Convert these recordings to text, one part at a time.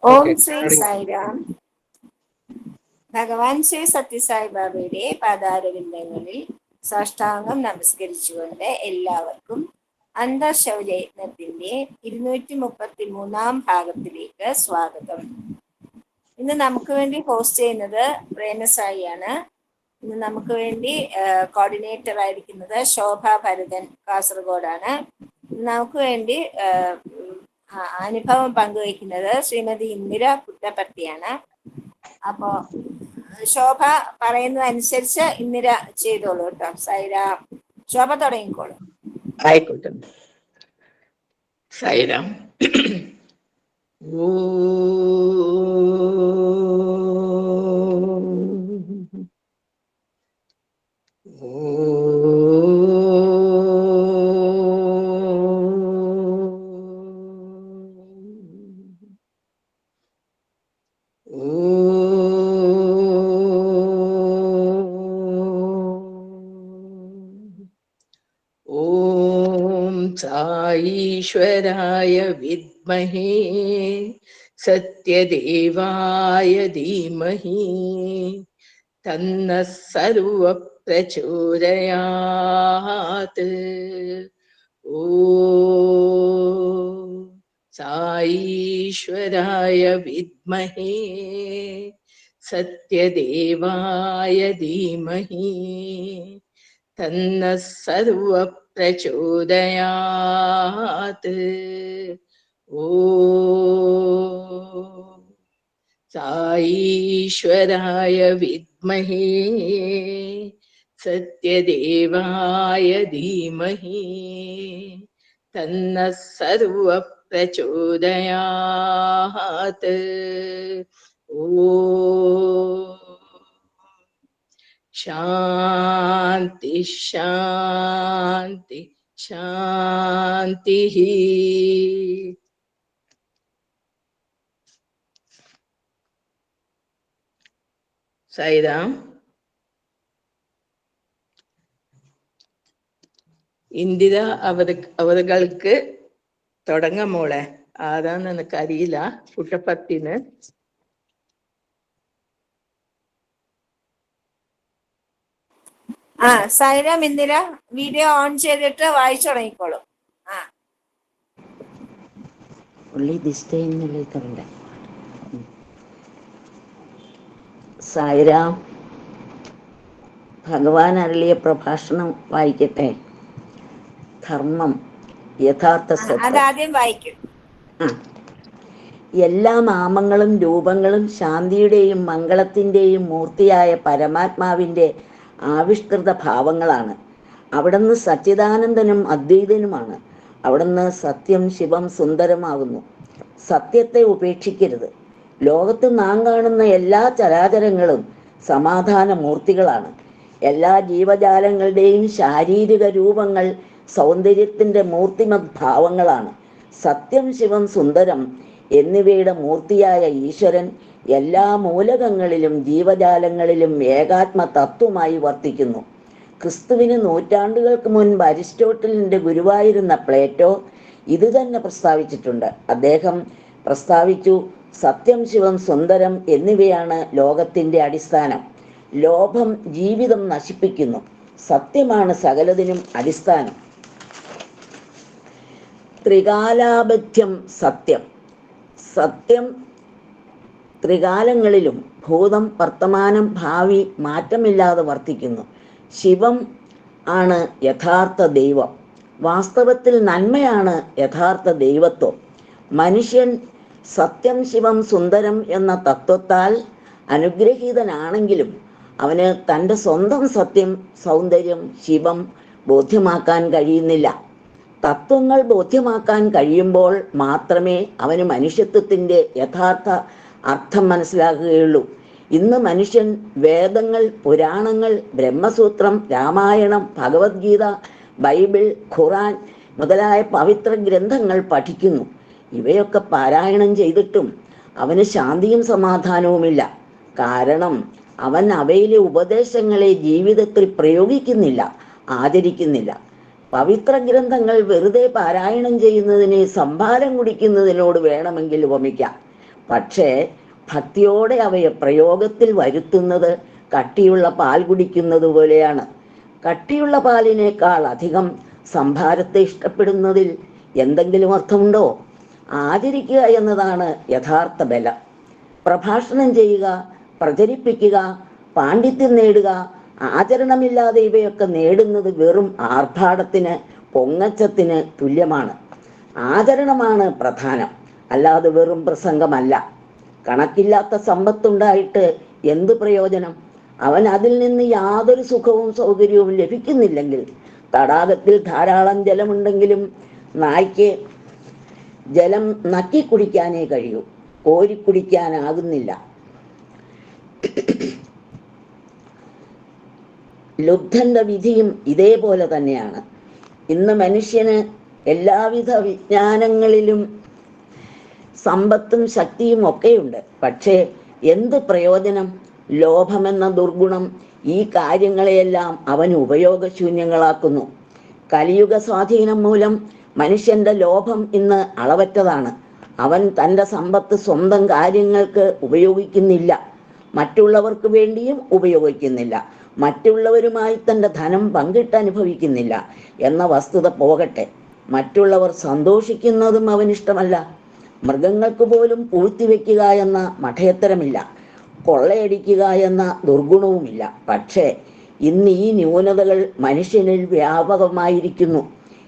ഓം ശ്രീ സായിരാം. ഭഗവാൻ ശ്രീ സത്യസായി ബാബയുടെ പാതാരവിന്ദങ്ങളിൽ സാഷ്ടാംഗം നമസ്കരിച്ചുകൊണ്ട് എല്ലാവർക്കും അന്തർശൗചയജ്ഞത്തിന്റെ 233 ഭാഗത്തിലേക്ക് സ്വാഗതം. ഇന്ന് നമുക്ക് വേണ്ടി ഹോസ്റ്റ് ചെയ്യുന്നത് പ്രേമസായിയാണ്. ഇന്ന് നമുക്ക് വേണ്ടി കോർഡിനേറ്റർ ആയിരിക്കുന്നത് ശോഭ ഭരതൻ കാസർഗോഡാണ്. നമുക്ക് വേണ്ടി അനുഭവം പങ്കുവയ്ക്കുന്നത് ശ്രീമതി ഇന്ദിര പുറ്റപ്പർത്തിയാണ്. അപ്പോ ശോഭ പറയുന്നതനുസരിച്ച് ഇന്ദിര ചെയ്തോളൂ കേട്ടോ. സൈറാം. ശോഭ തുടങ്ങിക്കോളൂ. ആയിക്കോട്ടെ. സൈറാം. ഈശ്വരായ വിദ്മഹേ സത്യദേവായ ധീമഹി തന്നഃ സർവഃ പ്രചോദയാത്. ഓം സായീശ്വരായ വിദ്മഹേ സത്യദേവായ ധീമഹി തന്നഃ സർവഃ പ്രചോദയാത്. ഓം സായീശ്വരായ വിദ്മഹേ സത്യദേവായ ധീമഹി തന്നഃ സർവഃ പ്രചോദയാത്. ഓം ശാന്തി ശാന്തി ശാന്തി. സൈറാം. ഇന്ദിര അവതകൾക്ക് തുടങ്ങാം മോളെ. ആരാന്ന് എനിക്കറിയില്ല. പുട്ടപ്പത്തിന് സൈറാം. ഇന്ദിര വീഡിയോ ഓൺ ചെയ്തിട്ട് വായിച്ചു തുടങ്ങിക്കോളൂ. സായിരാം. ഭഗവാൻ അരുളിയ പ്രഭാഷണം വായിക്കട്ടെ. ധർമ്മം യഥാർത്ഥ അതാദ്യം വായിക്കും. എല്ലാ നാമങ്ങളും രൂപങ്ങളും ശാന്തിയുടെയും മംഗളത്തിന്റെയും മൂർത്തിയായ പരമാത്മാവിന്റെ ആവിഷ്കൃത ഭാവങ്ങളാണ്. അവിടുന്ന് സച്ചിദാനന്ദനും അദ്വൈതനുമാണ്. അവിടുന്ന് സത്യം, ശിവം, സുന്ദരമാകുന്നു. സത്യത്തെ ഉപേക്ഷിക്കരുത്. ലോകത്ത് നാം കാണുന്ന എല്ലാ ചരാചരങ്ങളും സമാധാന മൂർത്തികളാണ്. എല്ലാ ജീവജാലങ്ങളുടെയും ശാരീരിക രൂപങ്ങൾ സൗന്ദര്യത്തിന്റെ മൂർത്തിമത് ഭാവങ്ങളാണ്. സത്യം, ശിവം, സുന്ദരം എന്നിവയുടെ മൂർത്തിയായ ഈശ്വരൻ എല്ലാ മൂലകങ്ങളിലും ജീവജാലങ്ങളിലും ഏകാത്മ തത്വമായി വർത്തിക്കുന്നു. ക്രിസ്തുവിന് നൂറ്റാണ്ടുകൾക്ക് മുൻപ് അരിസ്റ്റോട്ടലിന്റെ ഗുരുവായിരുന്ന പ്ലേറ്റോ ഇത് തന്നെ പ്രസ്താവിച്ചിട്ടുണ്ട്. അദ്ദേഹം പ്രസ്താവിച്ചു, സത്യം, ശിവം, സുന്ദരം എന്നിവയാണ് ലോകത്തിന്റെ അടിസ്ഥാനം. ലോഭം ജീവിതം നശിപ്പിക്കുന്നു. സത്യമാണ് സകലതിനും അടിസ്ഥാനം. ത്രികാലാബദ്ധ്യം സത്യം. സത്യം ത്രികാലങ്ങളിലും ഭൂതം, വർത്തമാനം, ഭാവി മാറ്റമില്ലാതെ വർത്തിക്കുന്നു. ശിവം ആണ് യഥാർത്ഥ ദൈവം. വാസ്തവത്തിൽ നന്മയാണ് യഥാർത്ഥ ദൈവത്വം. മനുഷ്യൻ സത്യം, ശിവം, സുന്ദരം എന്ന തത്വത്താൽ അനുഗ്രഹീതനാണെങ്കിലും അവന് തൻ്റെ സ്വന്തം സത്യം, സൗന്ദര്യം, ശിവം ബോധ്യമാക്കാൻ കഴിയുന്നില്ല. തത്വങ്ങൾ ബോധ്യമാക്കാൻ കഴിയുമ്പോൾ മാത്രമേ അവന് മനുഷ്യത്വത്തിൻ്റെ യഥാർത്ഥ അർത്ഥം മനസ്സിലാക്കുകയുള്ളൂ. ഇന്ന് മനുഷ്യൻ വേദങ്ങൾ, പുരാണങ്ങൾ, ബ്രഹ്മസൂത്രം, രാമായണം, ഭഗവത്ഗീത, ബൈബിൾ, ഖുറാൻ മുതലായ പവിത്ര ഗ്രന്ഥങ്ങൾ പഠിക്കുന്നു. ഇവയൊക്കെ പാരായണം ചെയ്തിട്ടും അവന് ശാന്തിയും സമാധാനവുമില്ല. കാരണം അവൻ അവയിലെ ഉപദേശങ്ങളെ ജീവിതത്തിൽ പ്രയോഗിക്കുന്നില്ല, ആചരിക്കുന്നില്ല. പവിത്ര ഗ്രന്ഥങ്ങൾ വെറുതെ പാരായണം ചെയ്യുന്നതിനെ സംഭാരം കുടിക്കുന്നതിനോട് വേണമെങ്കിൽ ഉപമിക്കാം. പക്ഷേ ഭക്തിയോടെ അവയെ പ്രയോഗത്തിൽ വരുത്തുന്നത് കട്ടിയുള്ള പാൽ കുടിക്കുന്നത് പോലെയാണ്. കട്ടിയുള്ള പാലിനേക്കാൾ അധികം സംഭാരത്തെ ഇഷ്ടപ്പെടുന്നതിൽ എന്തെങ്കിലും അർത്ഥമുണ്ടോ? ആചരിക്കുക എന്നതാണ് യഥാർത്ഥ ബലം. പ്രഭാഷണം ചെയ്യുക, പ്രചരിപ്പിക്കുക, പാണ്ഡിത്യം നേടുക, ആചരണമില്ലാതെ ഇവയൊക്കെ നേടുന്നത് വെറും ആർഭാടത്തിന്, പൊങ്ങച്ചത്തിന് തുല്യമാണ്. ആചരണമാണ് പ്രധാനം, അല്ലാതെ വെറും പ്രസംഗമല്ല. കണക്കില്ലാത്ത സമ്പത്തുണ്ടായിട്ട് എന്ത് പ്രയോജനം? അവൻ അതിൽ നിന്ന് യാതൊരു സുഖവും സൗകര്യവും ലഭിക്കുന്നില്ലെങ്കിൽ, തടാകത്തിൽ ധാരാളം ജലമുണ്ടെങ്കിലും നായ്ക്ക് ജലം നക്കി കുടിക്കാനേ കഴിയൂ, കോരിക്കുടിക്കാനാകുന്നില്ല. ലുബ്ധന്റെ വിധിയും ഇതേപോലെ തന്നെയാണ്. ഇന്ന് മനുഷ്യന് എല്ലാവിധ വിജ്ഞാനങ്ങളിലും സമ്പത്തും ശക്തിയും ഒക്കെയുണ്ട്. പക്ഷേ എന്ത് പ്രയോജനം? ലോഭമെന്ന ദുർഗുണം ഈ കാര്യങ്ങളെയെല്ലാം അവൻ ഉപയോഗശൂന്യങ്ങളാക്കുന്നു. കലിയുഗ സ്വാധീനം മൂലം മനുഷ്യന്റെ ലോഭം ഇന്ന് അളവറ്റതാണ്. അവൻ തൻ്റെ സമ്പത്ത് സ്വന്തം കാര്യങ്ങൾക്ക് ഉപയോഗിക്കുന്നില്ല, മറ്റുള്ളവർക്ക് വേണ്ടിയും ഉപയോഗിക്കുന്നില്ല, മറ്റുള്ളവരുമായി തൻ്റെ ധനം പങ്കിട്ടനുഭവിക്കുന്നില്ല എന്ന വസ്തുത പോകട്ടെ, മറ്റുള്ളവർ സന്തോഷിക്കുന്നതും അവനിഷ്ടമല്ല. മൃഗങ്ങൾക്ക് പോലും പൂഴ്ത്തിവെക്കുക എന്ന മഠയത്തരമില്ല, കൊള്ളയടിക്കുക എന്ന ദുർഗുണവുമില്ല. പക്ഷേ ഇന്ന് ഈ ന്യൂനതകൾ മനുഷ്യനിൽ വ്യാപകമായിരിക്കുന്നു.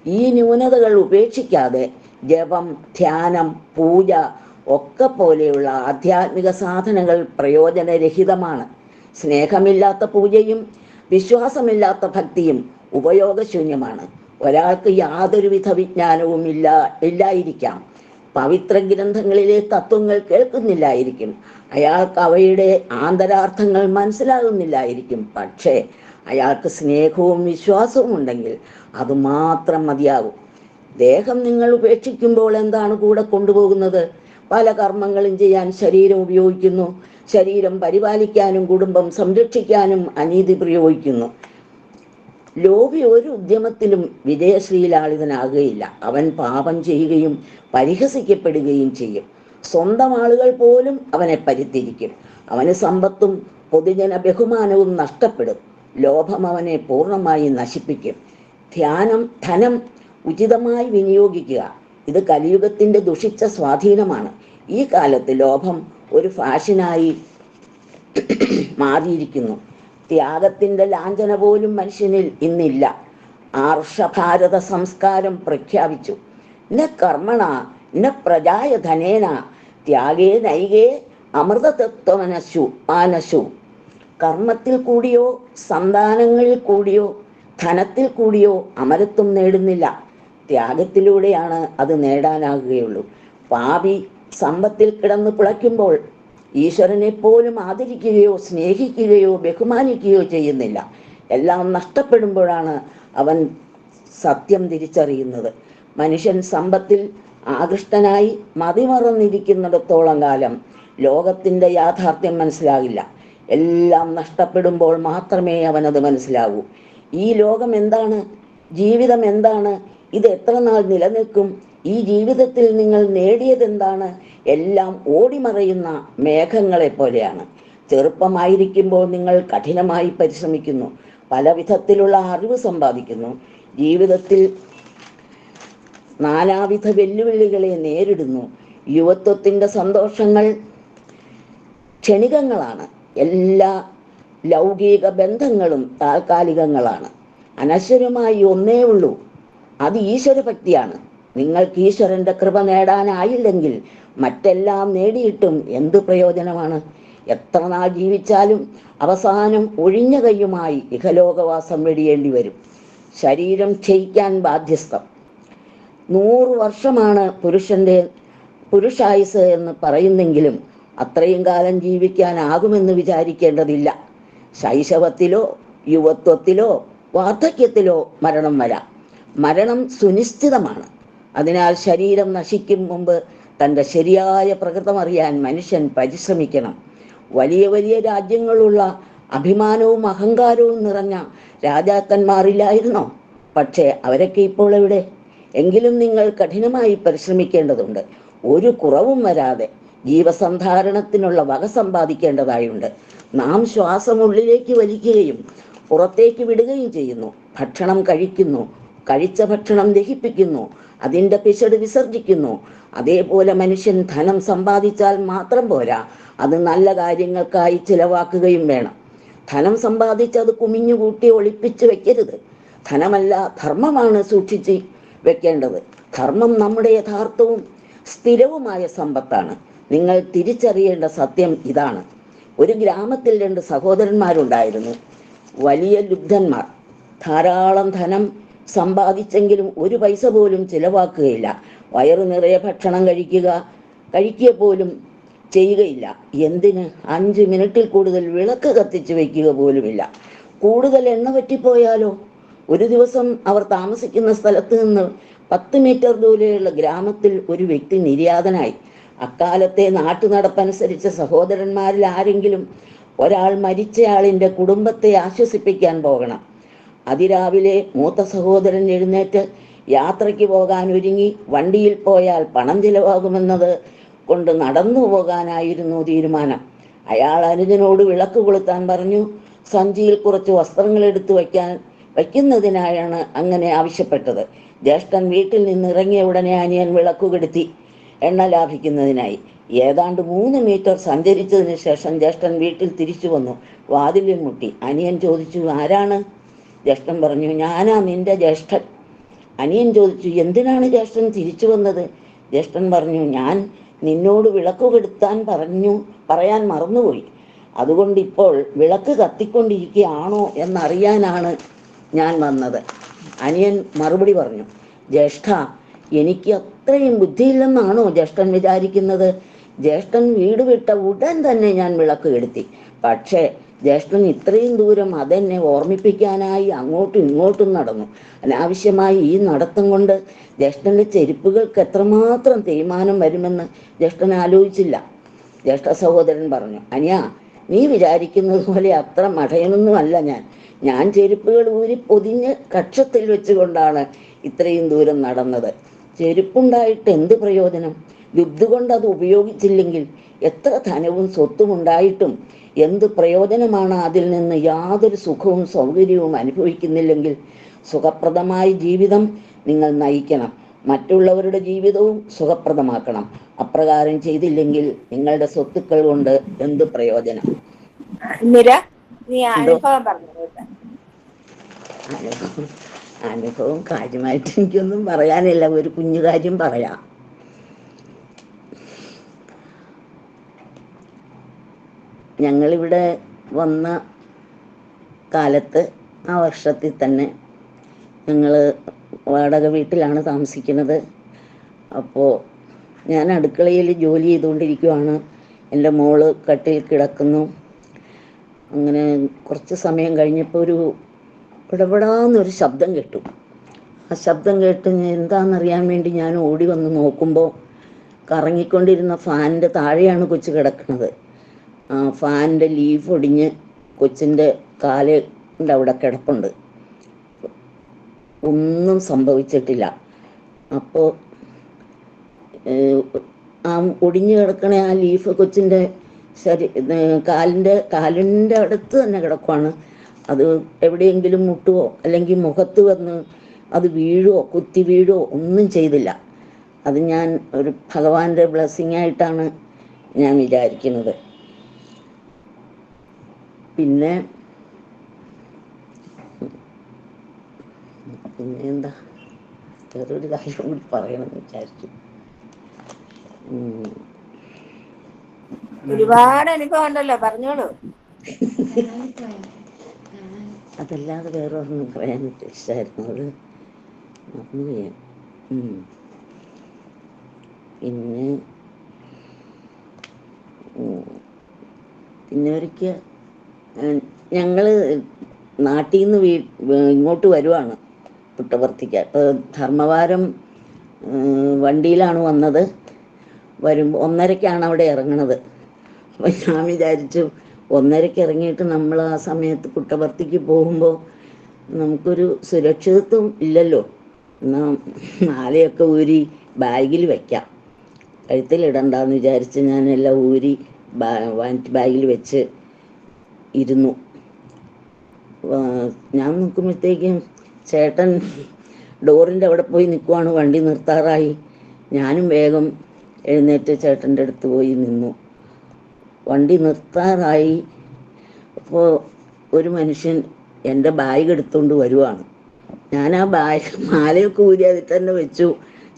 ഈ ന്യൂനതകൾ ഉപേക്ഷിക്കാതെ ജപം, ധ്യാനം, പൂജ ഒക്കെ പോലെയുള്ള ആധ്യാത്മിക സാധനങ്ങൾ പ്രയോജനരഹിതമാണ്. സ്നേഹമില്ലാത്ത പൂജയും വിശ്വാസമില്ലാത്ത ഭക്തിയും ഉപയോഗശൂന്യമാണ്. ഒരാൾക്ക് യാതൊരുവിധ വിജ്ഞാനവും ഇല്ലായിരിക്കാം, പവിത്ര ഗ്രന്ഥങ്ങളിലെ തത്വങ്ങൾ കേൾക്കുന്നില്ലായിരിക്കും, അയാൾക്ക് അവയുടെ ആന്തരാർത്ഥങ്ങൾ മനസ്സിലാകുന്നില്ലായിരിക്കും. പക്ഷേ അയാൾക്ക് സ്നേഹവും വിശ്വാസവും ഉണ്ടെങ്കിൽ അതുമാത്രം മതിയാകും. ദേഹം നിങ്ങൾ ഉപേക്ഷിക്കുമ്പോൾ എന്താണ് കൂടെ കൊണ്ടുപോകുന്നത്? പല കർമ്മങ്ങളും ചെയ്യാൻ ശരീരം ഉപയോഗിക്കുന്നു. ശരീരം പരിപാലിക്കാനും കുടുംബം സംരക്ഷിക്കാനും അനീതി പ്രയോഗിക്കുന്നു. ലോഭി ഒരു ഉദ്യമത്തിലും വിജയശ്രീലാളിതനാകുകയില്ല. അവൻ പാപം ചെയ്യുകയും പരിഹസിക്കപ്പെടുകയും ചെയ്യും. സ്വന്തം ആളുകൾ പോലും അവനെ പരിത്യജിക്കും. അവന് സമ്പത്തും പൊതുജന ബഹുമാനവും നഷ്ടപ്പെടും. ലോഭം അവനെ പൂർണ്ണമായി നശിപ്പിക്കും. ധനം ഉചിതമായി വിനിയോഗിക്കുക, ഇത് കലിയുഗത്തിന്റെ ദുഷിച്ച സ്വാധീനമാണ്. ഈ കാലത്ത് ലോഭം ഒരു ഫാഷനായി മാറിയിരിക്കുന്നു. ത്യാഗത്തിന്റെ ലാഞ്ചന പോലും മനുഷ്യനിൽ ഇന്നില്ല. ആർഷഭാരത സംസ്കാരം പ്രഖ്യാപിച്ചു, ന കർമ്മണ ന പ്രജായ ധനേന ത്യാഗേ നൈകേ അമൃതതത്വമനശു. കർമ്മത്തിൽ കൂടിയോ സന്താനങ്ങളിൽ കൂടിയോ ധനത്തിൽ കൂടിയോ അമരത്വം നേടുന്നില്ല. ത്യാഗത്തിലൂടെയാണ് അത് നേടാനാകുകയുള്ളൂ. പാപി സമ്പത്തിൽ കിടന്ന് പിളയ്ക്കുമ്പോൾ ഈശ്വരനെ പോലും ആദരിക്കുകയോ സ്നേഹിക്കുകയോ ബഹുമാനിക്കുകയോ ചെയ്യുന്നില്ല. എല്ലാം നഷ്ടപ്പെടുമ്പോഴാണ് അവൻ സത്യം തിരിച്ചറിയുന്നത്. മനുഷ്യൻ സമ്പത്തിൽ ആകൃഷ്ടനായി മതിമറന്നിരിക്കുന്നിടത്തോളം കാലം ലോകത്തിൻ്റെ യാഥാർത്ഥ്യം മനസ്സിലാകില്ല. എല്ലാം നഷ്ടപ്പെടുമ്പോൾ മാത്രമേ അവനത് മനസ്സിലാവൂ. ഈ ലോകം എന്താണ്? ജീവിതം എന്താണ്? ഇത് എത്ര നാൾ നിലനിൽക്കും? ഈ ജീവിതത്തിൽ നിങ്ങൾ നേടിയതെന്താണ്? എല്ലാം ഓടിമറയുന്ന മേഘങ്ങളെ പോലെയാണ്. ചെറുപ്പമായിരിക്കുമ്പോൾ നിങ്ങൾ കഠിനമായി പരിശ്രമിക്കുന്നു, പല വിധത്തിലുള്ള അറിവ് സമ്പാദിക്കുന്നു, ജീവിതത്തിൽ നാനാവിധ വെല്ലുവിളികളെ നേരിടുന്നു. യുവത്വത്തിൻ്റെ സന്തോഷങ്ങൾ ക്ഷണികങ്ങളാണ്. എല്ലാ ലൗകിക ബന്ധങ്ങളും താൽക്കാലികങ്ങളാണ്. അനശ്വരമായി ഒന്നേ ഉള്ളൂ, അത് ഈശ്വരഭക്തിയാണ്. നിങ്ങൾക്ക് ഈശ്വരന്റെ കൃപ നേടാനായില്ലെങ്കിൽ മറ്റെല്ലാം നേടിയിട്ടും എന്ത് പ്രയോജനമാണ്? എത്ര നാൾ ജീവിച്ചാലും അവസാനം ഒഴിഞ്ഞ കൈയുമായി ഇഹലോകവാസം വെടിയേണ്ടി വരും. ശരീരം ക്ഷയിക്കാൻ ബാധ്യസ്ഥം. 100 വർഷമാണ് പുരുഷായുസ് എന്ന് പറയുന്നെങ്കിലും അത്രയും കാലം ജീവിക്കാനാകുമെന്ന് വിചാരിക്കേണ്ടതില്ല. ശൈശവത്തിലോ യുവത്വത്തിലോ വാർദ്ധക്യത്തിലോ മരണം വരാം. മരണം സുനിശ്ചിതമാണ്. അതിനാൽ ശരീരം നശിക്കും മുമ്പ് തൻ്റെ ശരിയായ പ്രകൃതം അറിയാൻ മനുഷ്യൻ പരിശ്രമിക്കണം. വലിയ വലിയ രാജ്യങ്ങളുള്ള അഭിമാനവും അഹങ്കാരവും നിറഞ്ഞ രാജാക്കന്മാരില്ലായിരുന്നോ? പക്ഷേ അവരൊക്കെ ഇപ്പോൾ എവിടെ? എങ്കിലും നിങ്ങൾ കഠിനമായി പരിശ്രമിക്കേണ്ടതുണ്ട്. ഒരു കുറവും വരാതെ ജീവസന്ധാരണത്തിനുള്ള വക സമ്പാദിക്കേണ്ടതായുണ്ട്. നാം ശ്വാസം ഉള്ളിലേക്ക് വലിക്കുകയും പുറത്തേക്ക് വിടുകയും ചെയ്യുന്നു. ഭക്ഷണം കഴിക്കുന്നു, കഴിച്ച ഭക്ഷണം ദഹിപ്പിക്കുന്നു, അതിൻ്റെ പിശട് വിസർജിക്കുന്നു. അതേപോലെ മനുഷ്യൻ ധനം സമ്പാദിച്ചാൽ മാത്രം പോരാ, അത് നല്ല കാര്യങ്ങൾക്കായി ചിലവാക്കുകയും വേണം. ധനം സമ്പാദിച്ച് അത് കുമിഞ്ഞുകൂട്ടി ഒളിപ്പിച്ച് വെക്കരുത്. ധനമല്ല, ധർമ്മമാണ് സൂക്ഷിച്ച് വെക്കേണ്ടത്. ധർമ്മം നമ്മുടെ യഥാർത്ഥവും സ്ഥിരവുമായ സമ്പത്താണ്. നിങ്ങൾ തിരിച്ചറിയേണ്ട സത്യം ഇതാണ്. ഒരു ഗ്രാമത്തിൽ 2 സഹോദരന്മാരുണ്ടായിരുന്നു, വലിയ ലുബ്ധന്മാർ. ധാരാളം ധനം സമ്പാദിച്ചെങ്കിലും ഒരു പൈസ പോലും ചിലവാക്കുകയില്ല. വയറു നിറയെ ഭക്ഷണം കഴിക്കുക പോലും ചെയ്യുകയില്ല. എന്തിന്? 5 മിനിറ്റിൽ കൂടുതൽ വിളക്ക് കത്തിച്ച് വയ്ക്കുക പോലുമില്ല. കൂടുതൽ എണ്ണ പറ്റിപ്പോയാലോ? ഒരു ദിവസം അവർ താമസിക്കുന്ന സ്ഥലത്ത് നിന്ന് 10 മീറ്റർ ദൂരെയുള്ള ഗ്രാമത്തിൽ ഒരു വ്യക്തി നിര്യാതനായി. അക്കാലത്തെ നാട്ടുനടപ്പനുസരിച്ച് സഹോദരന്മാരിൽ ആരെങ്കിലും ഒരാൾ മരിച്ചയാളിൻ്റെ കുടുംബത്തെ ആശ്വസിപ്പിക്കാൻ പോകണം. അതിരാവിലെ മൂത്ത സഹോദരൻ എഴുന്നേറ്റ് യാത്രയ്ക്ക് പോകാൻ ഒരുങ്ങി. വണ്ടിയിൽ പോയാൽ പണം ചിലവാകുമെന്നത് കൊണ്ട് നടന്നു പോകാനായിരുന്നു തീരുമാനം. അയാൾ അനുജനോട് വിളക്ക് കൊളുത്താൻ പറഞ്ഞു. സഞ്ചിയിൽ കുറച്ച് വസ്ത്രങ്ങൾ എടുത്തു വയ്ക്കുന്നതിനായാണ് അങ്ങനെ ആവശ്യപ്പെട്ടത്. ജ്യേഷ്ഠൻ വീട്ടിൽ നിന്ന് ഇറങ്ങിയ ഉടനെ അനിയൻ വിളക്കു കെടുത്തി, എണ്ണ ലാഭിക്കുന്നതിനായി. ഏതാണ്ട് 3 മീറ്റർ സഞ്ചരിച്ചതിന് ശേഷം ജ്യേഷ്ഠൻ വീട്ടിൽ തിരിച്ചു വന്നു. വാതിലിൽ മുട്ടി. അനിയൻ ചോദിച്ചു, ആരാണ്? ജ്യേഷ്ഠൻ പറഞ്ഞു, ഞാനാ, നിന്റെ ജ്യേഷ്ഠൻ. അനിയൻ ചോദിച്ചു, എന്തിനാണ് ജ്യേഷ്ഠൻ തിരിച്ചു വന്നത്? ജ്യേഷ്ഠൻ പറഞ്ഞു, ഞാൻ നിന്നോട് വിളക്ക് കെടുത്താൻ പറയാൻ മറന്നുപോയി. അതുകൊണ്ട് ഇപ്പോൾ വിളക്ക് കത്തിക്കൊണ്ടിരിക്കുകയാണോ എന്നറിയാനാണ് ഞാൻ വന്നത്. അനിയൻ മറുപടി പറഞ്ഞു, ജ്യേഷ്ഠ, എനിക്ക് അത്രയും ബുദ്ധിയില്ലെന്നാണോ ജ്യേഷ്ഠൻ വിചാരിക്കുന്നത്? ജ്യേഷ്ഠൻ വീട് വിട്ട ഉടൻ തന്നെ ഞാൻ വിളക്ക് കെടുത്തി. പക്ഷേ ജ്യേഷ്ഠൻ ഇത്രയും ദൂരം അതെന്നെ ഓർമ്മിപ്പിക്കാനായി അങ്ങോട്ടും ഇങ്ങോട്ടും നടന്നു. അനാവശ്യമായി ഈ നടത്തം കൊണ്ട് ജ്യേഷ്ഠൻ്റെ ചെരുപ്പുകൾക്ക് എത്രമാത്രം തേയ്മാനം വരുമെന്ന് ജ്യേഷ്ഠൻ ആലോചിച്ചില്ല. ജ്യേഷ്ഠ സഹോദരൻ പറഞ്ഞു, അനിയാ, നീ വിചാരിക്കുന്നത് പോലെ അത്ര മടയനൊന്നുമല്ല ഞാൻ ചെരുപ്പുകൾ ഊരി പൊതിഞ്ഞ് കക്ഷത്തിൽ വെച്ചുകൊണ്ടാണ് ഇത്രയും ദൂരം നടന്നത്. ചെരുപ്പുണ്ടായിട്ട് എന്ത് പ്രയോജനം? ബുദ്ധി കൊണ്ട് അത് ഉപയോഗിച്ചില്ലെങ്കിൽ എത്ര ധനവും സ്വത്തും ഉണ്ടായിട്ടും എന്ത് പ്രയോജനമാണ്? അതിൽ നിന്ന് യാതൊരു സുഖവും സൗകര്യവും അനുഭവിക്കുന്നില്ലെങ്കിൽ സുഖപ്രദമായ ജീവിതം നിങ്ങൾ നയിക്കണം. മറ്റുള്ളവരുടെ ജീവിതവും സുഖപ്രദമാക്കണം. അപ്രകാരം ചെയ്തില്ലെങ്കിൽ നിങ്ങളുടെ സ്വത്തുക്കൾ കൊണ്ട് എന്ത് പ്രയോജനം? അനുഭവം കാര്യമായിട്ട് എനിക്കൊന്നും പറയാനില്ല. ഒരു കുഞ്ഞു കാര്യം പറയാം. ഞങ്ങളിവിടെ വന്ന കാലത്ത് ആ വർഷത്തിൽ തന്നെ ഞങ്ങൾ വാടക വീട്ടിലാണ് താമസിക്കുന്നത്. അപ്പോൾ ഞാൻ അടുക്കളയിൽ ജോലി ചെയ്തുകൊണ്ടിരിക്കുകയാണ്. എൻ്റെ മോള് കട്ടിൽ കിടക്കുന്നു. അങ്ങനെ കുറച്ച് സമയം കഴിഞ്ഞപ്പോൾ ഒരു ഇടപെടാന്നൊരു ശബ്ദം കേട്ടു. ആ ശബ്ദം കേട്ട് എന്താണെന്നറിയാൻ വേണ്ടി ഞാൻ ഓടി വന്ന് നോക്കുമ്പോൾ കറങ്ങിക്കൊണ്ടിരുന്ന ഫാനിൻ്റെ താഴെയാണ് കൊച്ചു കിടക്കുന്നത്. ആ ഫാനിൻ്റെ ലീഫ് ഒടിഞ്ഞ് കൊച്ചിൻ്റെ കാലിൻ്റെ അവിടെ കിടപ്പുണ്ട്. ഒന്നും സംഭവിച്ചിട്ടില്ല. അപ്പോൾ ആ ഒടിഞ്ഞു കിടക്കണ ആ ലീഫ് കൊച്ചിൻ്റെ കാലിൻ്റെ അടുത്ത് തന്നെ കിടക്കുവാണ്. അത് എവിടെയെങ്കിലും മുട്ടുവോ അല്ലെങ്കിൽ മുഖത്ത് വന്ന് അത് വീഴുവോ കുത്തി വീഴുവോ ഒന്നും ചെയ്തില്ല. അത് ഞാൻ ഒരു ഭഗവാന്റെ ബ്ലെസ്സിങ് ആയിട്ടാണ് ഞാൻ വിചാരിക്കുന്നത്. പിന്നെ എന്താ വേറൊരു കാര്യം കൂടി പറയണമെന്ന് വിചാരിച്ചു. ഒരുപാട് അനുഭവം ഉണ്ടല്ലോ, പറഞ്ഞോളൂ. അതല്ലാതെ വേറെ ഒന്നും പറയാൻ ഉദ്ദേശിച്ചായിരുന്നു. അത് മറന്നു ചെയ്യാൻ. പിന്നെ ഒരിക്കൽ ഞങ്ങൾ നാട്ടിൽ നിന്ന് ഇങ്ങോട്ട് വരുവാണ് പുട്ടപർത്തിക്ക്. അപ്പോൾ ധർമ്മവാരം വണ്ടിയിലാണ് വന്നത്. വരുമ്പോൾ 1:30ക്കാണ് അവിടെ ഇറങ്ങണത്. അപ്പോൾ ഞാൻ വിചാരിച്ചു 1:30ക്ക് ഇറങ്ങിയിട്ട് നമ്മൾ ആ സമയത്ത് പുട്ടപർത്തിക്ക് പോകുമ്പോൾ നമുക്കൊരു സുരക്ഷിതത്വം ഇല്ലല്ലോ, എന്നാൽ മാലയൊക്കെ ഊരി ബാഗിൽ വയ്ക്കാം കഴുത്തിലിടണ്ടെന്ന് വിചാരിച്ച് ഞാനെല്ലാം ഊരി വാനിറ്റി ബാഗിൽ വെച്ച് ഇരുന്നു. ഞാൻ നിൽക്കുമ്പോഴത്തേക്കും ചേട്ടൻ ഡോറിൻ്റെ അവിടെ പോയി നിൽക്കുവാണ്. വണ്ടി നിർത്താറായി. ഞാനും വേഗം എഴുന്നേറ്റ് ചേട്ടൻ്റെ അടുത്ത് പോയി നിന്നു. വണ്ടി നിർത്താറായി. അപ്പോൾ ഒരു മനുഷ്യൻ എൻ്റെ ബാഗ് എടുത്തുകൊണ്ട് വരുവാണ്. ഞാൻ ആ ബാഗ് മാലയൊക്കെ ഊരി അതിൽ തന്നെ വെച്ചു,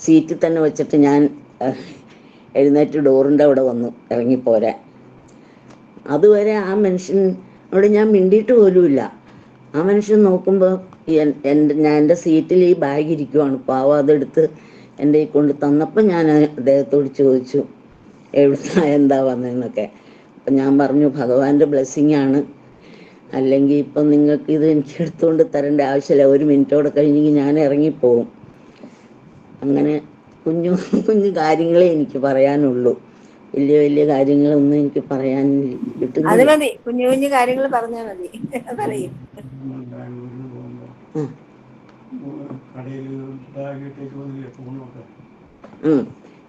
സീറ്റിൽ തന്നെ വെച്ചിട്ട് ഞാൻ എഴുന്നേറ്റ് ഡോറിൻ്റെ അവിടെ വന്നു ഇറങ്ങിപ്പോരാൻ. അതുവരെ ആ മനുഷ്യനോട് ഞാൻ മിണ്ടിയിട്ട് പോലുമില്ല. ആ മനുഷ്യൻ നോക്കുമ്പോൾ എൻ്റെ സീറ്റിൽ ഈ ബാഗ് ഇരിക്കുവാണ്. പാവം അതെടുത്ത് എൻ്റെ ഈ കൊണ്ട് തന്നപ്പോൾ ഞാൻ അദ്ദേഹത്തോട് ചോദിച്ചു എന്താ വന്നതെന്നൊക്കെ. അപ്പം ഞാൻ പറഞ്ഞു, ഭഗവാന്റെ ബ്ലെസ്സിങ് ആണ്, അല്ലെങ്കിൽ ഇപ്പം നിങ്ങൾക്ക് ഇത് എനിക്ക് എടുത്തുകൊണ്ട് തരേണ്ട ആവശ്യമില്ല, 1 മിനിറ്റോടെ കഴിഞ്ഞെങ്കിൽ ഞാൻ ഇറങ്ങിപ്പോവും. അങ്ങനെ കുഞ്ഞു കുഞ്ഞു കാര്യങ്ങളെ എനിക്ക് പറയാനുള്ളൂ. വലിയ വലിയ കാര്യങ്ങളൊന്നും എനിക്ക് പറയാൻ കിട്ടുന്നില്ല. അത് മതി, കുഞ്ഞു കുഞ്ഞു കാര്യങ്ങൾ പറഞ്ഞാൽ മതി. പറയും.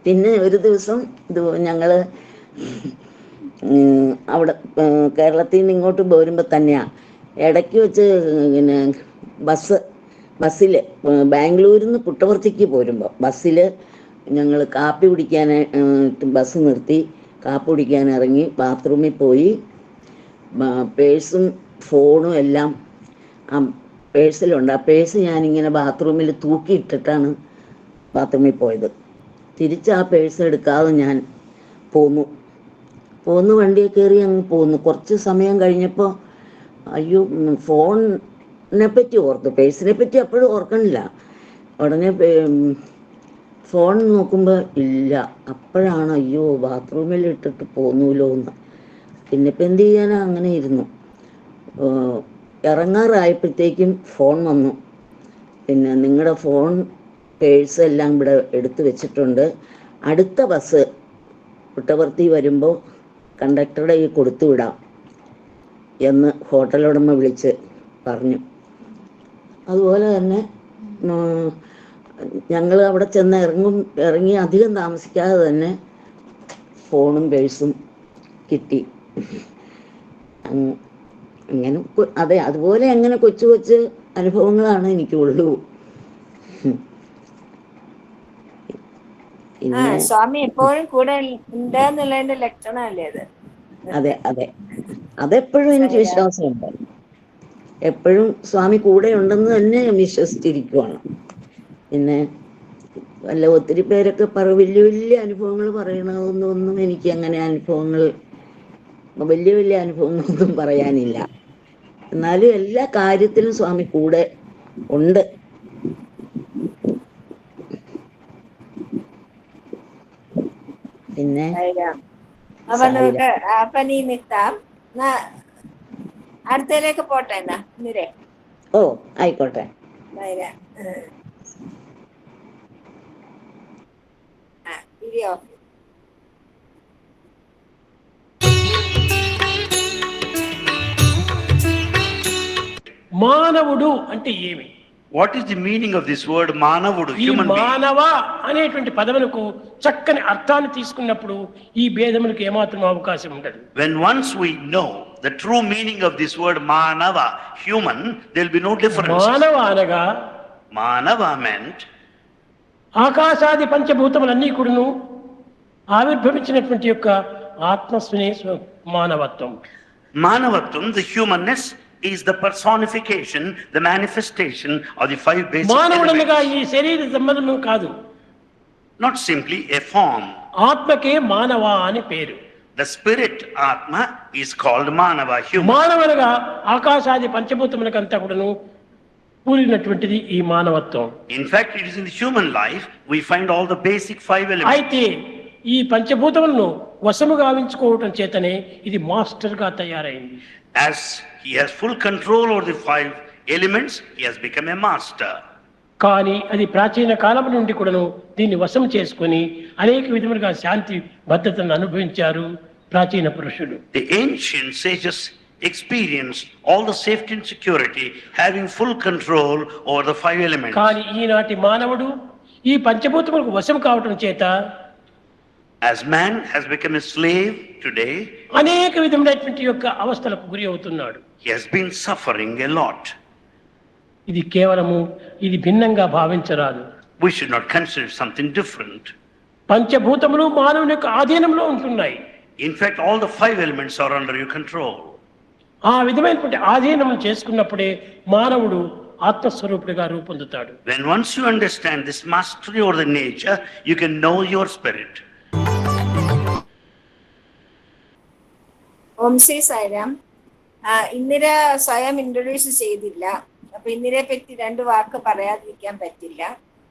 പിന്നെ ഒരു ദിവസം ഞങ്ങള് അവിടെ കേരളത്തിൽ നിന്ന് ഇങ്ങോട്ട് പോരുമ്പോൾ തന്നെയാ ഇടയ്ക്ക് വെച്ച് പിന്നെ ബസ്സിൽ ബാംഗ്ലൂരിൽ നിന്ന് പുട്ടപർത്തിക്ക് പോരുമ്പോൾ ബസ്സിൽ ഞങ്ങൾ കാപ്പി കുടിക്കാൻ ബസ് നിർത്തി കാപ്പി കുടിക്കാൻ ഇറങ്ങി. ബാത്റൂമിൽ പോയി പേഴ്സും ഫോണും എല്ലാം ആ പേഴ്സിലുണ്ട്. ആ പേഴ്സ് ഞാനിങ്ങനെ ബാത്റൂമിൽ തൂക്കിയിട്ടിട്ടാണ് ബാത്റൂമിൽ പോയത്. തിരിച്ച് ആ പേഴ്സ് എടുക്കാതെ ഞാൻ പോന്നു വണ്ടിയെ കയറി അങ്ങ് പോന്നു. കുറച്ച് സമയം കഴിഞ്ഞപ്പോൾ അയ്യോ ഫോണിനെ പറ്റി ഓർത്തു, പേഴ്സിനെ പറ്റി അപ്പോഴും ഓർക്കണില്ല. ഉടനെ ഫോൺ നോക്കുമ്പോൾ ഇല്ല. അപ്പോഴാണ് അയ്യോ ബാത്റൂമിൽ ഇട്ടിട്ട് പോന്നൂലോ എന്ന്. പിന്നെ ഇപ്പം എന്ത് ചെയ്യാനാ, അങ്ങനെ ഇരുന്നു. ഇറങ്ങാറായപ്പോഴത്തേക്കും ഫോൺ വന്നു. പിന്നെ നിങ്ങളുടെ ഫോൺ പേഴ്സ് എല്ലാം ഇവിടെ എടുത്തു വെച്ചിട്ടുണ്ട്, അടുത്ത ബസ് പുട്ടപർത്തി വരുമ്പോൾ കണ്ടക്ടറുടെ ഈ കൊടുത്തു വിടാം എന്ന് ഹോട്ടലുടമ വിളിച്ച് പറഞ്ഞു. അതുപോലെ തന്നെ ഞങ്ങൾ അവിടെ ചെന്ന് ഇറങ്ങി അധികം താമസിക്കാതെ തന്നെ ഫോണും പേഴ്സും കിട്ടി. അങ്ങനെ അതെ, അതുപോലെ അങ്ങനെ കൊച്ചു കൊച്ചു അനുഭവങ്ങളാണ് എനിക്കുള്ളൂ. സ്വാമി എപ്പോഴും കൂടെ ഉണ്ടെന്നുള്ളതിന്റെ ലക്ഷണമല്ലേ അത്? അതെ അതെ, അതെപ്പോഴും എനിക്ക് വിശ്വാസമുണ്ട്. എപ്പോഴും സ്വാമി കൂടെ ഉണ്ടെന്ന് തന്നെ വിശ്വസിച്ചിരിക്കുവാണ്. പിന്നെ ഒത്തിരി പേരൊക്കെ വലിയ വലിയ അനുഭവങ്ങൾ പറയണതൊന്നും എനിക്ക് അങ്ങനെ വലിയ വലിയ അനുഭവങ്ങളൊന്നും പറയാനില്ല. എന്നാലും എല്ലാ കാര്യത്തിലും സ്വാമി കൂടെ ഉണ്ട്. പിന്നെ അപ്പൊ നീ നിൽക്കാം, അടുത്തതിലേക്ക് പോട്ടെ എന്നാ. ഓ ആയിക്കോട്ടെ. మానవుడు అంటే ఏమి? What is the meaning of this word manavudu, human being? మానవ అనేటువంటి పదములకు చక్కని అర్థాన్ని తీసుకున్నప్పుడు ఈ భేదములకు ఏమాత్రం అవకాశం ఉండదు. When once we know the true meaning of this word manava, human, there will be no difference. మానవ అనగా Manava meant ఆకాశాది పంచభూతములన్నీ కూడాను ఆవిర్భవించినటువంటి యొక్క ఆత్మస్వనే మానవత్వం. Manavatum, the humanness, is the personification, the manifestation of the 5 basic మానవుడనగా elements. ఈ శరీర సంబంధం కాదు, Not simply a form. ఆత్మకే మానవ అని పేరు. The spirit Atma is called Manava, human. మానవనగా ఆకాశాది పంచభూతములకంతా కూడాను కూడినటువంటిది ఈ మానవత్వం. In fact, it is in the human life we find all the basic 5 elements. అయితే ఈ పంచభూతములను వశము గావించుకోవటం చేతనే ఇది మాస్టర్ గా తయారైంది. As he has full control over the 5 elements, he has become a master. కానీ అది ప్రాచీన కాలం నుండి కూడాను దీన్ని వశం చేసుకుని అనేక విధములుగా శాంతి భద్రతను అనుభవించారు ప్రాచీన పురుషులు. The ancient sages experienced all the safety and security, having full control over the 5 elements. కానీ ఈనాటి మానవుడు ఈ పంచభూతములకు వశం కావటం చేత As man has become a slave today, అనేక విధమైనటువంటి యొక్క అవస్థలకు గురి అవుతున్నాడు. he has been suffering a lot. ఇది భిన్నంగా భావించరాదు. We should not consider something different. పంచభూతములు మానవుని యొక్క ఆధీనంలో ఉంటున్నాయి. In fact, all the 5 elements are under your control. ఆ విధమైనటువంటి ఆధీనం చేసుకున్నప్పుడే మానవుడు ఆత్మస్వరూపుడిగా రూపొందుతాడు. When once you understand this mastery over the nature, you can know your spirit. ഓം ശ്രീ സായിരാം. ഇന്ദിര സ്വയം ഇൻട്രൊഡ്യൂസ് ചെയ്തില്ല. അപ്പൊ ഇന്ദിരയെ പറ്റി 2 വാക്ക് പറയാതിരിക്കാൻ പറ്റില്ല.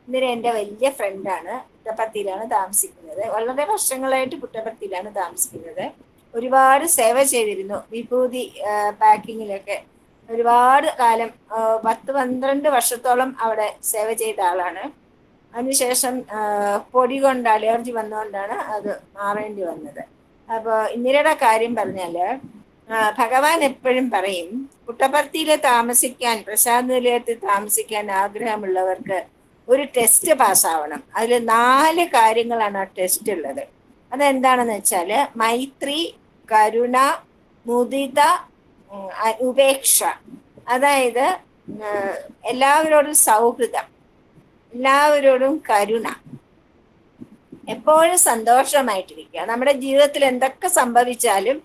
ഇന്ദിര എൻ്റെ വലിയ ഫ്രണ്ടാണ്. പുട്ടപർത്തിയിലാണ് താമസിക്കുന്നത്. വളരെ വർഷങ്ങളായിട്ട് പുട്ടപർത്തിയിലാണ് താമസിക്കുന്നത്. ഒരുപാട് സേവ ചെയ്തിരുന്നു. വിഭൂതി പാക്കിങ്ങിലൊക്കെ ഒരുപാട് കാലം 10-12 വർഷത്തോളം അവിടെ സേവ ചെയ്ത ആളാണ്. അതിനുശേഷം പൊടി കൊണ്ട് അലർജി വന്നുകൊണ്ടാണ് അത് മാറേണ്ടി വന്നത്. അപ്പോൾ ഇന്ദിരയുടെ കാര്യം പറഞ്ഞാല് ഭഗവാൻ എപ്പോഴും പറയും, പുട്ടപർത്തിയിൽ താമസിക്കാൻ, പ്രശാന്ത് നിലയത്തിൽ താമസിക്കാൻ ആഗ്രഹമുള്ളവർക്ക് ഒരു ടെസ്റ്റ് പാസ്സാവണം. അതിൽ 4 കാര്യങ്ങളാണ് ആ ടെസ്റ്റ് ഉള്ളത്. അതെന്താണെന്ന് വെച്ചാല് മൈത്രി, കരുണ, മുദിത, ഉപേക്ഷ. അതായത് എല്ലാവരോടും സൗഹൃദം, എല്ലാവരോടും കരുണ, എപ്പോഴും സന്തോഷമായിട്ടിരിക്കുക. നമ്മുടെ ജീവിതത്തിൽ എന്തൊക്കെ സംഭവിച്ചാലും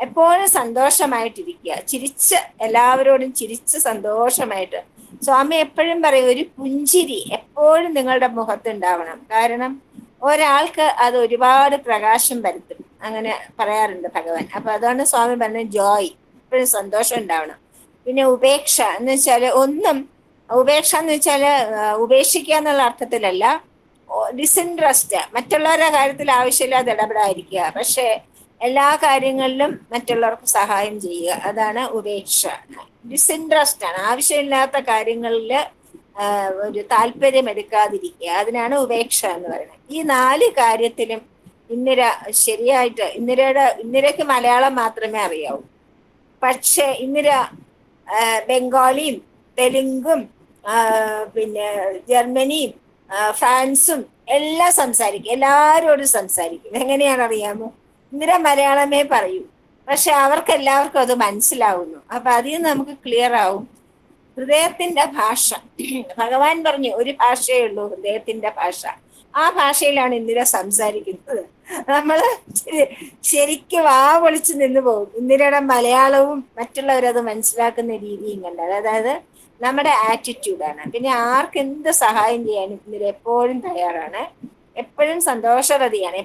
എപ്പോഴും സന്തോഷമായിട്ടിരിക്കുക. ചിരിച്ച് എല്ലാവരോടും ചിരിച്ച് സന്തോഷമായിട്ട്. സ്വാമി എപ്പോഴും പറയും, ഒരു പുഞ്ചിരി എപ്പോഴും നിങ്ങളുടെ മുഖത്തുണ്ടാവണം. കാരണം ഒരാൾക്ക് അത് ഒരുപാട് പ്രകാശം വരുത്തും. അങ്ങനെ പറയാറുണ്ട് ഭഗവാൻ. അപ്പൊ അതാണ് സ്വാമി പറഞ്ഞത്, ജോയ്, എപ്പോഴും സന്തോഷം ഉണ്ടാവണം. പിന്നെ ഉപേക്ഷ എന്ന് വെച്ചാല് ഉപേക്ഷ എന്ന് വെച്ചാല് ഉപേക്ഷിക്കുക എന്നുള്ള അർത്ഥത്തിലല്ല, ഡിസിൻട്രസ്റ്റ്, മറ്റുള്ളവരുടെ കാര്യത്തിൽ ആവശ്യമില്ലാതെ ഇടപെടാതിരിക്കുക, പക്ഷെ എല്ലാ കാര്യങ്ങളിലും മറ്റുള്ളവർക്ക് സഹായം ചെയ്യുക. അതാണ് ഉപേക്ഷ. ഡിസിൻട്രസ്റ്റ് ആണ്, ആവശ്യമില്ലാത്ത കാര്യങ്ങളിൽ ഒരു താല്പര്യം എടുക്കാതിരിക്കുക. അതിനാണ് ഉപേക്ഷ എന്ന് പറയുന്നത്. ഈ 4 കാര്യത്തിലും ഇന്ദിര ശരിയായിട്ട്, ഇന്ദിരയ്ക്ക് മലയാളം മാത്രമേ അറിയാവൂ. പക്ഷെ ഇന്ദിര ബംഗാളിയും തെലുങ്കും പിന്നെ ജർമ്മനിയും ഫ്രാൻസും എല്ലാം സംസാരിക്കും. എല്ലാവരോടും സംസാരിക്കും. എങ്ങനെയാണ് അറിയാമോ? ഇന്ദിര മലയാളമേ പറയൂ, പക്ഷെ അവർക്ക് എല്ലാവർക്കും അത് മനസ്സിലാവുന്നു. അപ്പൊ അതിൽ നമുക്ക് ക്ലിയർ ആവും ഹൃദയത്തിന്റെ ഭാഷ. ഭഗവാൻ പറഞ്ഞു ഒരു ഭാഷയേ ഉള്ളൂ, ഹൃദയത്തിന്റെ ഭാഷ. ആ ഭാഷയിലാണ് ഇന്ദിര സംസാരിക്കുന്നത്. നമ്മള് ശരിക്കും പൊളിച്ച് നിന്ന് പോകും. ഇന്ദിരയുടെ മലയാളവും മറ്റുള്ളവരത് മനസ്സിലാക്കുന്ന രീതിയും കണ്ടാൽ. അതായത് നമ്മുടെ ആറ്റിറ്റ്യൂഡാണ്. പിന്നെ ആർക്ക് എന്ത് സഹായം ചെയ്യാനും ഇന്ദിര എപ്പോഴും തയ്യാറാണ്. എപ്പോഴും സന്തോഷവതിയാണ്.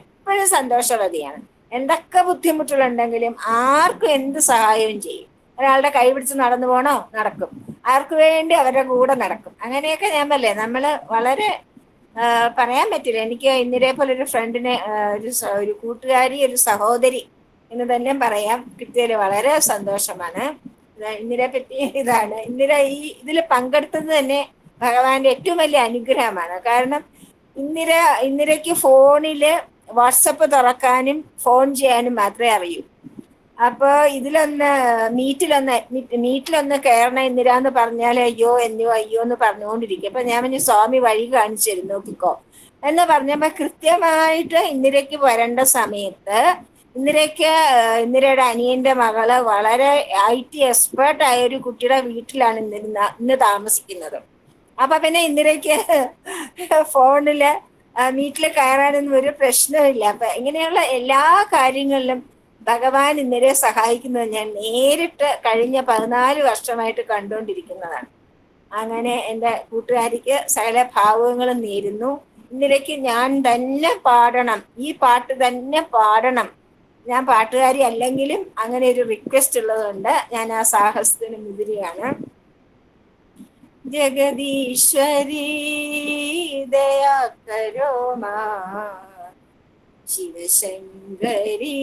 എന്തൊക്കെ ബുദ്ധിമുട്ടുകളുണ്ടെങ്കിലും ആർക്കും എന്ത് സഹായവും ചെയ്യും. ഒരാളുടെ കൈ പിടിച്ച് നടന്നു പോണോ, നടക്കും. ആർക്ക് വേണ്ടി അവരുടെ കൂടെ നടക്കും. അങ്ങനെയൊക്കെ ഞാൻ പറയേ, നമ്മള് വളരെ പറയാൻ പറ്റില്ല. എനിക്ക് ഇന്ദിരയെ പോലെ ഒരു ഫ്രണ്ടിനെ, ഒരു കൂട്ടുകാരി, ഒരു സഹോദരി എന്ന് തന്നെ പറയാം കിട്ടിയതിൽ വളരെ സന്തോഷമാണ്. ഇന്ദിരയെ പറ്റി ഇതാണ്. ഇന്ദിര ഇതിൽ പങ്കെടുത്തത് തന്നെ ഭഗവാന്റെ ഏറ്റവും വലിയ അനുഗ്രഹമാണ്. കാരണം ഇന്ദിരയ്ക്ക് ഫോണില് വാട്സപ്പ് തുറക്കാനും ഫോൺ ചെയ്യാനും മാത്രമേ അറിയൂ. അപ്പൊ മീറ്റിലൊന്ന് കയറണ ഇന്ദിര എന്ന് പറഞ്ഞാൽ അയ്യോ എന്ന് പറഞ്ഞുകൊണ്ടിരിക്കും. അപ്പൊ ഞാൻ പറഞ്ഞു, സ്വാമി വഴി കാണിച്ചു തരും, നോക്കിക്കോ എന്ന് പറഞ്ഞപ്പോ കൃത്യമായിട്ട് ഇന്ദിരയ്ക്ക് വരേണ്ട സമയത്ത് ഇന്ദിരയുടെ അനിയന്റെ മകള് വളരെ IT എക്സ്പേർട്ട് ആയ ഒരു കുട്ടിയുടെ വീട്ടിലാണ് ഇന്ന് താമസിക്കുന്നത്. അപ്പൊ പിന്നെ ഇന്ദിരയ്ക്ക് ഫോണില് വീട്ടിൽ കയറാനൊന്നും ഒരു പ്രശ്നമില്ല. അപ്പൊ ഇങ്ങനെയുള്ള എല്ലാ കാര്യങ്ങളിലും ഭഗവാൻ ഇന്ദിരയെ സഹായിക്കുന്നത് ഞാൻ നേരിട്ട് കഴിഞ്ഞ 14 വർഷമായിട്ട് കണ്ടുകൊണ്ടിരിക്കുന്നതാണ്. അങ്ങനെ എൻ്റെ കൂട്ടുകാരിക്ക് സകല ഭാവങ്ങളും നേരുന്നു. ഇന്ദിരയ്ക്ക് ഞാൻ തന്നെ പാടണം, ഈ പാട്ട് തന്നെ പാടണം. ഞാൻ പാട്ടുകാരി അല്ലെങ്കിലും അങ്ങനെ ഒരു റിക്വസ്റ്റ് ഉള്ളതുകൊണ്ട് ഞാൻ ആ സാഹസത്തിന് മുതിരുകയാണ്. ജഗദീശ്വരി ദയാ കരോ മാ, ശിവശങ്കരി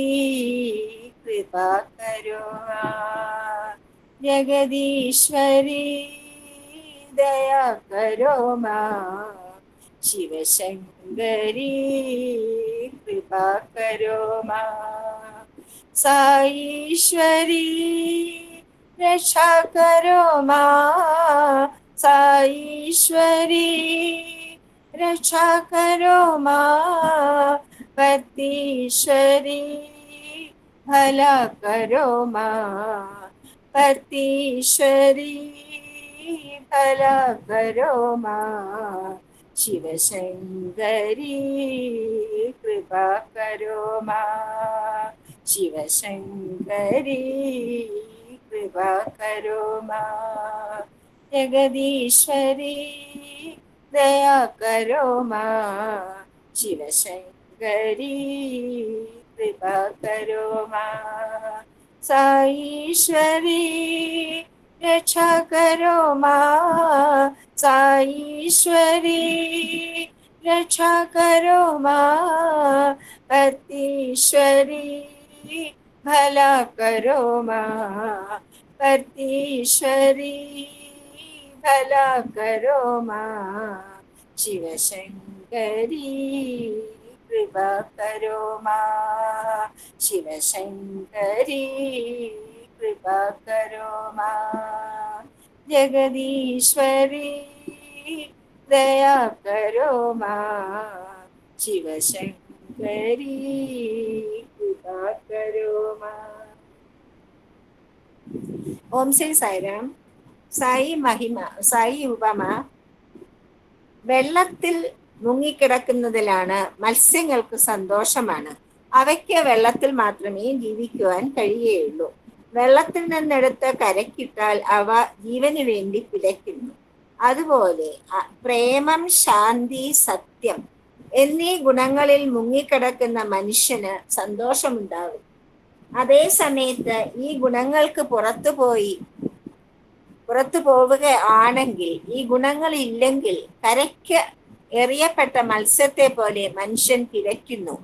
കൃപാ കരോ മാ. ജഗദീശ്വരി ദയാ കരോ മാ, ശിവശങ്കരി കൃപാ കരോ മാ. സായീശ്വരി രക്ഷാ കരോ മാ, സായീശ്വരി രക്ഷാ കരോ മാ. पतीश्वरी भला करो माँ, पतीश्वरी भला करो माँ, शिव शंकरी कृपा करो माँ, शिव शंकरी कृपा करो माँ, जगदीश्वरी दया करो माँ, शिव शंकरी कृपा करो माँ, साईश्वरी रक्षा करो माँ, साईश्वरी रक्षा करो माँ, पतीश्वरी भला करो माँ, पतीश्वरी भला करो माँ, शिव शंकरी कृपा करो माँ, शिव शंकरी कृपा करो माँ, जगदीश्वरी दया करो माँ, शिव शंकरी कृपा करो माँ. ഓം ശ്രീ സായിരാം. സായി മഹിമ, സായി ഉപമ. വെള്ളത്തിൽ മുങ്ങിക്കിടക്കുന്നതിലാണ് മത്സ്യങ്ങൾക്ക് സന്തോഷമാണ്. അവയ്ക്ക് വെള്ളത്തിൽ മാത്രമേ ജീവിക്കുവാൻ കഴിയുകയുള്ളൂ. വെള്ളത്തിൽ നിന്നെടുത്ത് കരക്കിട്ടാൽ അവ ജീവന് വേണ്ടി പിടയ്ക്കുന്നു. അതുപോലെ പ്രേമം, ശാന്തി, സത്യം എന്നീ ഗുണങ്ങളിൽ മുങ്ങിക്കിടക്കുന്ന മനുഷ്യന് സന്തോഷമുണ്ടാകും. അതേ സമയത്ത് ഈ ഗുണങ്ങൾക്ക് പുറത്തു പോവുകയാണെങ്കിൽ, ഈ ഗുണങ്ങൾ ഇല്ലെങ്കിൽ കരയ്ക്ക് എറിയപ്പെട്ട മത്സ്യത്തെ പോലെ മനുഷ്യൻ പിടയ്ക്കുന്നു.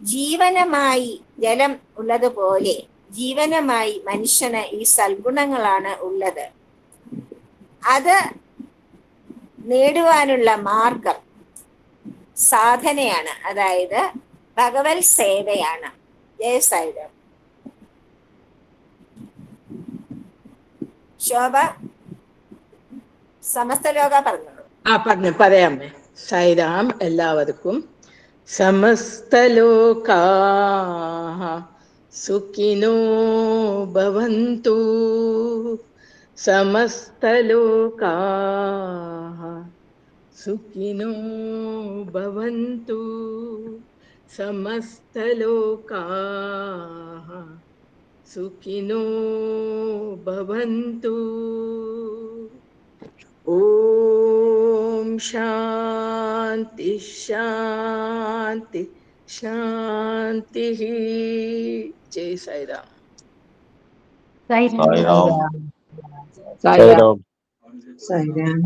ജീവനമായി ജലം ഉള്ളതുപോലെ ജീവനമായി മനുഷ്യന് ഈ സൽഗുണങ്ങളാണ് ഉള്ളത്. അത് നേടുവാനുള്ള മാർഗം സാധനയാണ്, അതായത് ഭഗവത് സേവയാണ്. ജയ സായിരാം. ശോഭ സമസ്ത ലോക പറഞ്ഞോളൂ. പറയാമേ. സായിരാം എല്ലാവർക്കും. സമസ്തലോകാഃ സുഖിനോ ഭവന്തു, സമസ്തലോകാഃ സുഖിനോ ഭവന്തു, സമസ്തലോകാഃ സുഖിനോ ഭവന്തു. ഓം ശാന്തി ശാന്തി ശാന്തി. ജയ് സായിരാം. സായിരാം. സായിരാം. സായിരാം.